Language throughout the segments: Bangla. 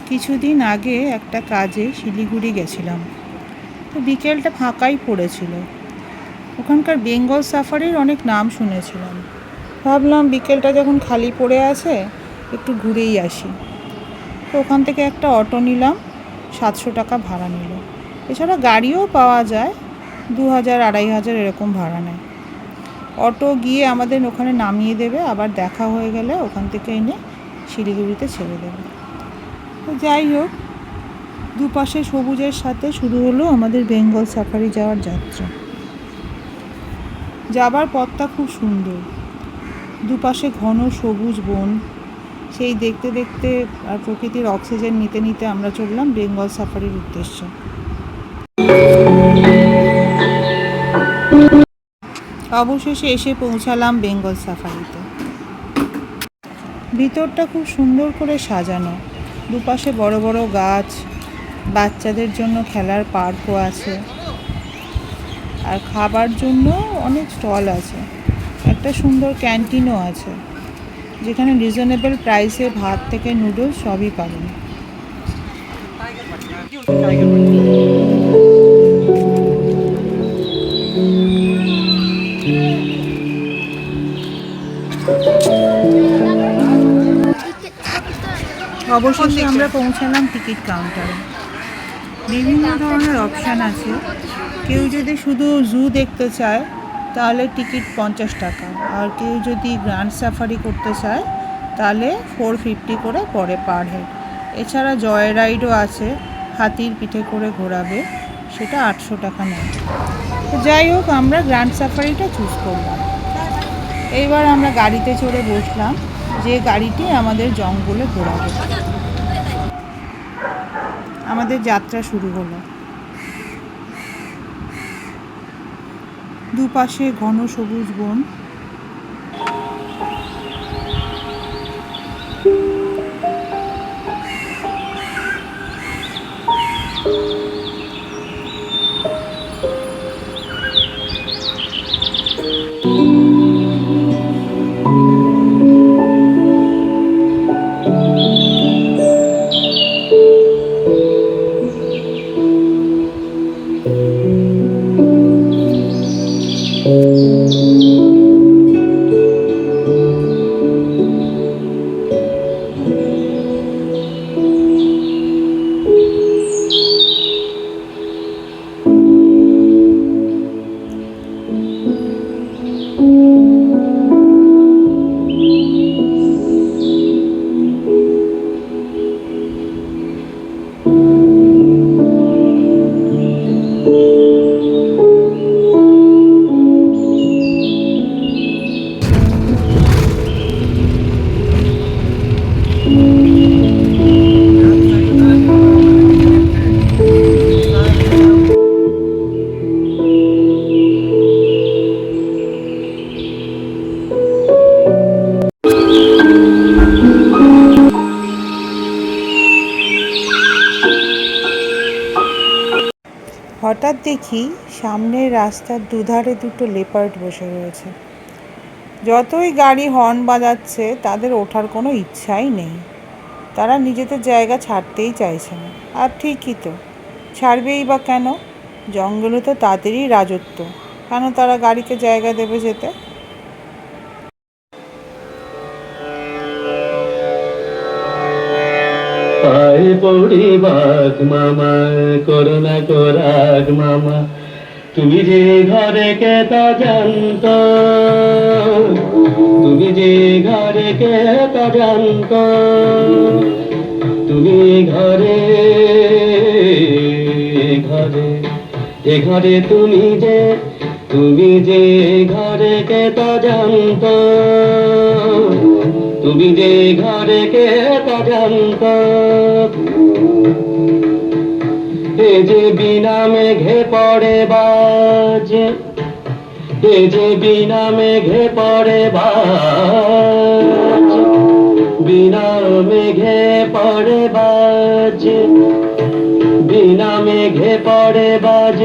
কিছুদিন আগে একটা কাজে শিলিগুড়ি গেছিলাম, তো বিকেলটা ফাঁকাই পড়েছিল। ওখানকার বেঙ্গল সাফারির অনেক নাম শুনেছিলাম, ভাবলাম বিকেলটা যখন খালি পড়ে আছে একটু ঘুরেই আসি। তো ওখান থেকে একটা অটো নিলাম, 700 টাকা ভাড়া নিল। এছাড়া গাড়িও পাওয়া যায়, 2000 2500 এরকম ভাড়া নেয়। অটো গিয়ে আমাদের ওখানে নামিয়ে দেবে, আবার দেখা হয়ে গেলে ওখান থেকে এনে শিলিগুড়িতে ছেড়ে দেবে। তো যাই হোক, দুপাশে সবুজের সাথে শুরু হলো আমাদের বেঙ্গল সাফারি যাওয়ার যাত্রা। যাবার পথটা খুব সুন্দর, দুপাশে ঘন সবুজ বন, সেই দেখতে দেখতে আর প্রকৃতির অক্সিজেন নিতে নিতে আমরা চললাম বেঙ্গল সাফারির উদ্দেশ্যে। অবশেষে এসে পৌঁছালাম বেঙ্গল সাফারিতে। ভিতরটা খুব সুন্দর করে সাজানো, দুপাশে বড় বড় গাছ, বাচ্চাদের জন্য খেলার পার্কও আছে, আর খাবার জন্য অনেক স্টল আছে। একটা সুন্দর ক্যান্টিনও আছে, যেখানে রিজনেবল প্রাইসে ভাত থেকে নুডলস সবই পাবেন। অবশেষে আমরা পৌঁছালাম টিকিট কাউন্টারে। বিভিন্ন ধরনের অপশান আছে। কেউ যদি শুধু জু দেখতে চায় তাহলে টিকিট 50 টাকা, আর কেউ যদি গ্র্যান্ড সাফারি করতে চায় তাহলে 450 করে পড়ে পার হেড। এছাড়া জয় রাইডও আছে, হাতির পিঠে করে ঘোরাবে, সেটা 800 টাকা নেয়। তো যাই হোক, আমরা গ্র্যান্ড সাফারিটা চুজ করলাম। এইবার আমরা গাড়িতে চড়ে বসলাম, যে গাড়িটি আমাদের জঙ্গলে ঘোরাবে। আমাদের যাত্রা শুরু হলো। দুপাশে ঘন সবুজ বন, হঠাৎ দেখি সামনের রাস্তার দুধারে দুটো লেপার্ড বসে রয়েছে। যতই গাড়ি হর্ন বাজাচ্ছে তাদের ওঠার কোনো ইচ্ছাই নেই, তারা নিজেদের জায়গা ছাড়তেই চাইছে না। আর ঠিকই তো, ছাড়বেই বা কেন? জঙ্গলে তো তাদেরই রাজত্ব, কেন তারা গাড়িকে জায়গা দেবে যেতে? পায়ে পড়ি বাঘ মামা, করোনা করাগ মামা, তুমি যে ঘরে কে তা জানত, তুমি যে ঘরে কে তা জানত, তুমি ঘরে ঘরে এ ঘরে তুমি যে ঘরে কে তা জানত, তুমি যে ঘরে কে তা জানত। এ যে বিনা মেঘে পড়ে বাজ, এ যে বিনা মেঘে পড়ে বাজ, বিনা মেঘে পড়ে বাজ, বিনা মেঘে পড়ে বাজ,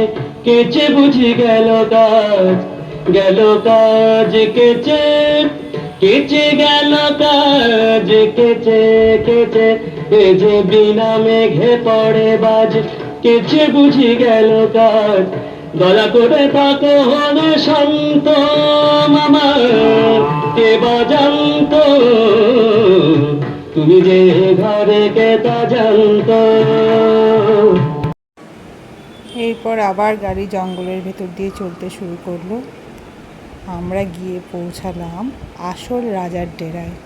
কেচে বুঝি গেল কাজ, গেল কাজ, কেচে কেচে গেল কাজ কেচে কেচে এ যে বিনা মেঘে পড়ে বাজ কেচে বুঝি গেল কাজ দয়া করে তাকে হলে শান্ত মামা কে বাজান্ত তুমি যে ঘরে কে তা জানতো। এরপর আবার গাড়ি জঙ্গলের ভেতর দিয়ে চলতে শুরু করলো। আমরা গিয়ে পৌঁছালাম আসল রাজার ডেরায়।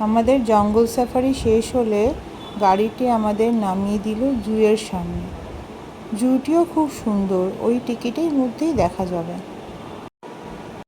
আমাদের জঙ্গল সাফারি শেষ হলে গাড়িটি আমাদের নামিয়ে দিল জুয়ের সামনে। জুটিও খুব সুন্দর, ওই টিকিটের মধ্যেই দেখা যাবে।